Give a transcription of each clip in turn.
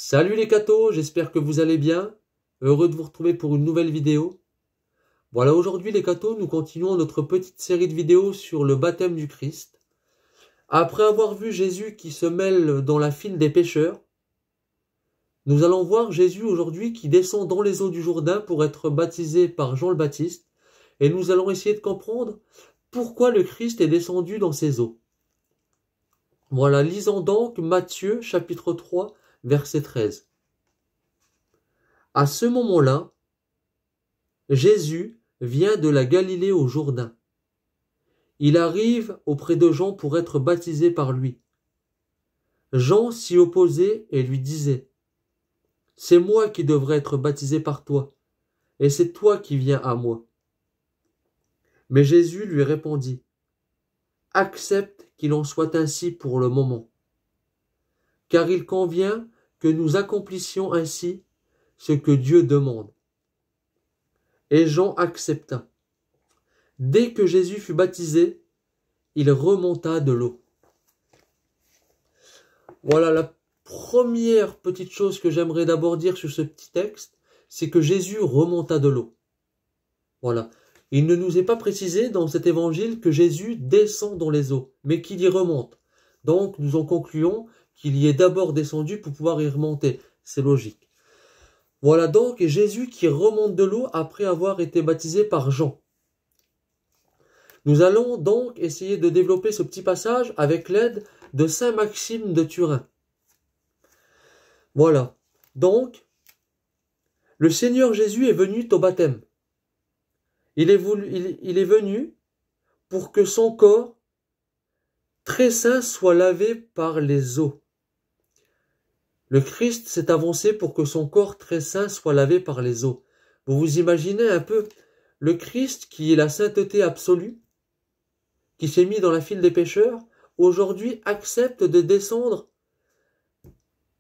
Salut les cathos, j'espère que vous allez bien. Heureux de vous retrouver pour une nouvelle vidéo. Voilà, aujourd'hui les cathos, nous continuons notre petite série de vidéos sur le baptême du Christ. Après avoir vu Jésus qui se mêle dans la file des pécheurs, nous allons voir Jésus aujourd'hui qui descend dans les eaux du Jourdain pour être baptisé par Jean le Baptiste. Et nous allons essayer de comprendre pourquoi le Christ est descendu dans ces eaux. Voilà, lisons donc Matthieu chapitre 3, verset 13. À ce moment-là, Jésus vient de la Galilée au Jourdain. Il arrive auprès de Jean pour être baptisé par lui. Jean s'y opposait et lui disait : « C'est moi qui devrais être baptisé par toi, et c'est toi qui viens à moi. » Mais Jésus lui répondit : « Accepte qu'il en soit ainsi pour le moment, car il convient que nous accomplissions ainsi ce que Dieu demande. » Et Jean accepta. Dès que Jésus fut baptisé, il remonta de l'eau. Voilà la première petite chose que j'aimerais d'abord dire sur ce petit texte, c'est que Jésus remonta de l'eau. Voilà. Il ne nous est pas précisé dans cet évangile que Jésus descend dans les eaux, mais qu'il y remonte. Donc nous en concluons qu'il y est d'abord descendu pour pouvoir y remonter. C'est logique. Voilà donc Jésus qui remonte de l'eau après avoir été baptisé par Jean. Nous allons donc essayer de développer ce petit passage avec l'aide de saint Maxime de Turin. Voilà. Donc, le Seigneur Jésus est venu au baptême. Il est venu pour que son corps très saint soit lavé par les eaux. Le Christ s'est avancé pour que son corps très saint soit lavé par les eaux. Vous vous imaginez un peu le Christ qui est la sainteté absolue, qui s'est mis dans la file des pécheurs, aujourd'hui accepte de descendre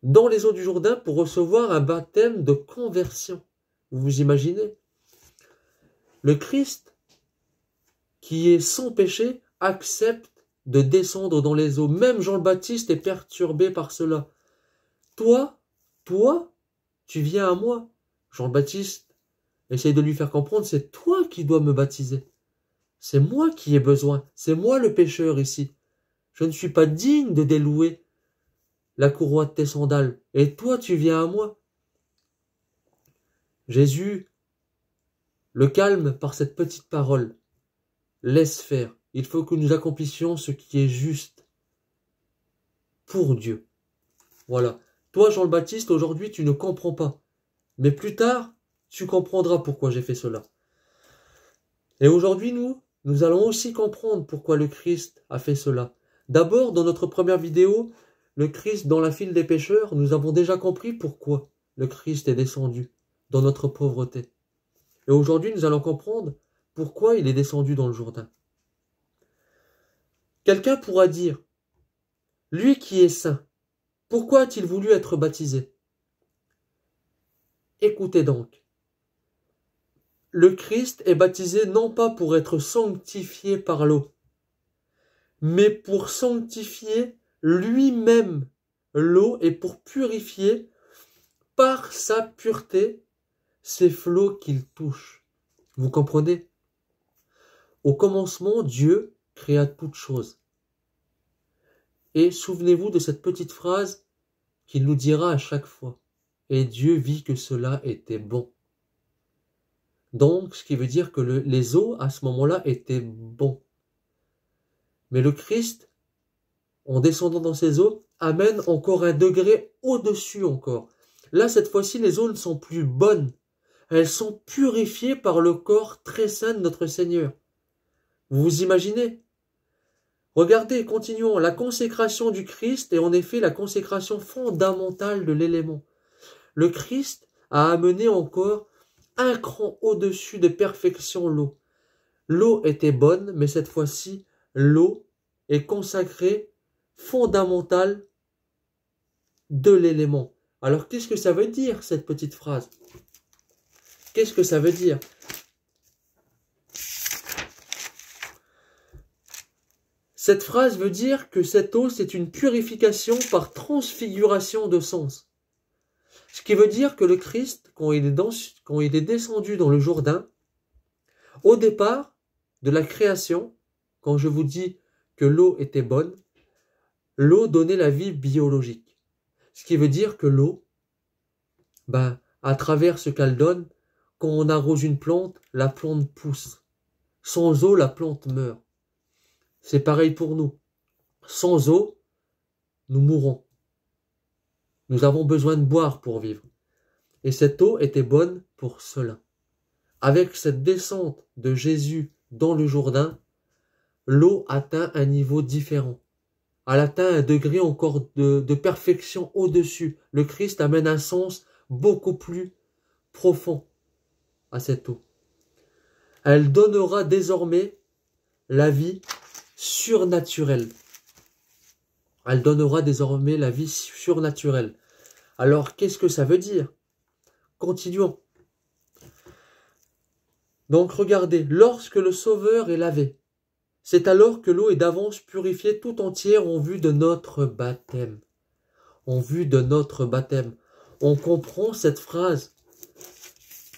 dans les eaux du Jourdain pour recevoir un baptême de conversion. Vous vous imaginez? Le Christ, qui est sans péché, accepte de descendre dans les eaux. Même Jean le Baptiste est perturbé par cela. Toi, tu viens à moi. Jean le Baptiste essaye de lui faire comprendre, c'est toi qui dois me baptiser. C'est moi qui ai besoin. C'est moi le pécheur ici. Je ne suis pas digne de délouer la courroie de tes sandales. Et toi, tu viens à moi. Jésus le calme par cette petite parole. Laisse faire. Il faut que nous accomplissions ce qui est juste pour Dieu. Voilà. Toi, Jean le Baptiste, aujourd'hui, tu ne comprends pas. Mais plus tard, tu comprendras pourquoi j'ai fait cela. Et aujourd'hui, nous allons aussi comprendre pourquoi le Christ a fait cela. D'abord, dans notre première vidéo, le Christ dans la file des pécheurs, nous avons déjà compris pourquoi le Christ est descendu dans notre pauvreté. Et aujourd'hui, nous allons comprendre pourquoi il est descendu dans le Jourdain. Quelqu'un pourra dire, lui qui est saint, pourquoi a-t-il voulu être baptisé? Écoutez donc. Le Christ est baptisé non pas pour être sanctifié par l'eau, mais pour sanctifier lui-même l'eau et pour purifier par sa pureté ces flots qu'il touche. Vous comprenez? Au commencement, Dieu créa toutes choses. Et souvenez-vous de cette petite phrase qu'il nous dira à chaque fois. Et Dieu vit que cela était bon. Donc, ce qui veut dire que les eaux, à ce moment-là, étaient bons. Mais le Christ, en descendant dans ces eaux, amène encore un degré au-dessus encore. Là, cette fois-ci, les eaux ne sont plus bonnes. Elles sont purifiées par le corps très saint de notre Seigneur. Vous vous imaginez? Regardez, continuons. La consécration du Christ est en effet la consécration fondamentale de l'élément. Le Christ a amené encore un cran au-dessus de perfection l'eau. L'eau était bonne, mais cette fois-ci, l'eau est consacrée, fondamentale de l'élément. Alors, qu'est-ce que ça veut dire, cette petite phrase? Qu'est-ce que ça veut dire? Cette phrase veut dire que cette eau, c'est une purification par transfiguration de sens. Ce qui veut dire que le Christ, quand il est descendu dans le Jourdain, au départ de la création, quand je vous dis que l'eau était bonne, l'eau donnait la vie biologique. Ce qui veut dire que l'eau, à travers ce qu'elle donne, quand on arrose une plante, la plante pousse. Sans eau, la plante meurt. C'est pareil pour nous. Sans eau, nous mourrons. Nous avons besoin de boire pour vivre. Et cette eau était bonne pour cela. Avec cette descente de Jésus dans le Jourdain, l'eau atteint un niveau différent. Elle atteint un degré encore de perfection au-dessus. Le Christ amène un sens beaucoup plus profond à cette eau. Elle donnera désormais la vie surnaturelle. Elle donnera désormais la vie surnaturelle. Alors, qu'est-ce que ça veut dire? Continuons. Donc, regardez, lorsque le Sauveur est lavé, c'est alors que l'eau est d'avance purifiée tout entière en vue de notre baptême. En vue de notre baptême. On comprend cette phrase.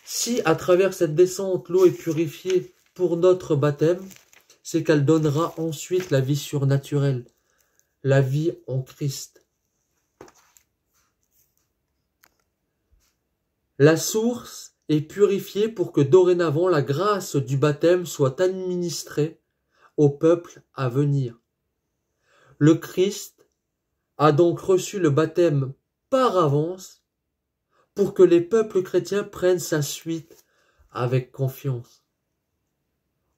Si à travers cette descente, l'eau est purifiée pour notre baptême, c'est qu'elle donnera ensuite la vie surnaturelle, la vie en Christ. La source est purifiée pour que dorénavant la grâce du baptême soit administrée au peuple à venir. Le Christ a donc reçu le baptême par avance pour que les peuples chrétiens prennent sa suite avec confiance.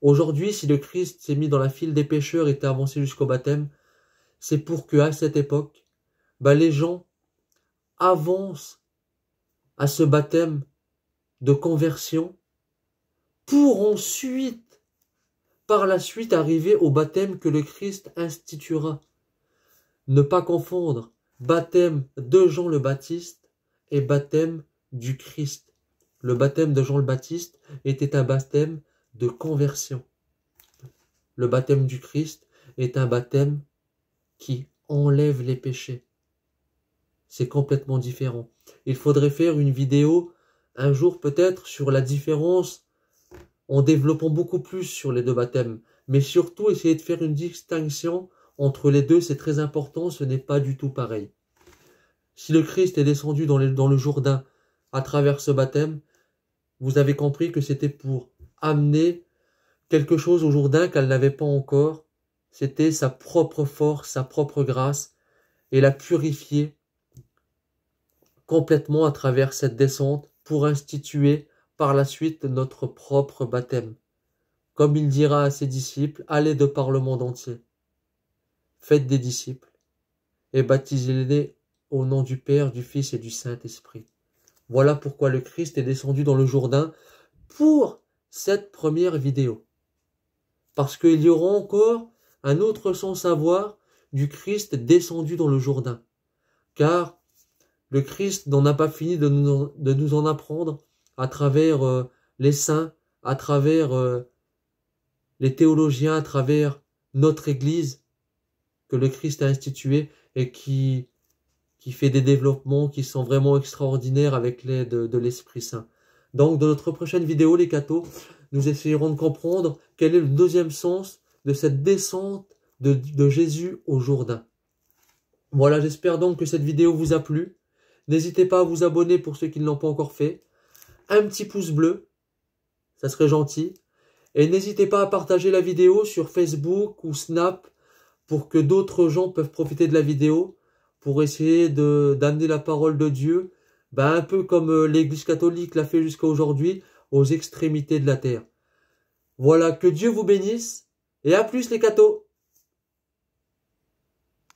Aujourd'hui, si le Christ s'est mis dans la file des pécheurs et était avancé jusqu'au baptême, c'est pour que à cette époque, les gens avancent à ce baptême de conversion pour ensuite, par la suite, arriver au baptême que le Christ instituera. Ne pas confondre baptême de Jean le Baptiste et baptême du Christ. Le baptême de Jean le Baptiste était un baptême de conversion. Le baptême du Christ est un baptême qui enlève les péchés. C'est complètement différent. Il faudrait faire une vidéo un jour peut-être sur la différence en développant beaucoup plus sur les deux baptêmes. Mais surtout essayer de faire une distinction entre les deux, c'est très important, ce n'est pas du tout pareil. Si le Christ est descendu dans le Jourdain à travers ce baptême, vous avez compris que c'était pour amener quelque chose au Jourdain qu'elle n'avait pas encore. C'était sa propre force, sa propre grâce, et la purifier complètement à travers cette descente pour instituer par la suite notre propre baptême. Comme il dira à ses disciples, allez de par le monde entier. Faites des disciples et baptisez-les au nom du Père, du Fils et du Saint-Esprit. Voilà pourquoi le Christ est descendu dans le Jourdain pour cette première vidéo. Parce qu'il y aura encore un autre sens à voir du Christ descendu dans le Jourdain. Car le Christ n'en a pas fini de nous en apprendre à travers les saints, à travers les théologiens, à travers notre Église que le Christ a institué et qui fait des développements qui sont vraiment extraordinaires avec l'aide de l'Esprit Saint. Donc, dans notre prochaine vidéo, les cathos, nous essayerons de comprendre quel est le deuxième sens de cette descente de Jésus au Jourdain. Voilà, j'espère donc que cette vidéo vous a plu. N'hésitez pas à vous abonner pour ceux qui ne l'ont pas encore fait. Un petit pouce bleu, ça serait gentil. Et n'hésitez pas à partager la vidéo sur Facebook ou Snap pour que d'autres gens peuvent profiter de la vidéo, pour essayer d'amener la parole de Dieu, un peu comme l'Église catholique l'a fait jusqu'à aujourd'hui, aux extrémités de la terre. Voilà, que Dieu vous bénisse, et à plus les cathos!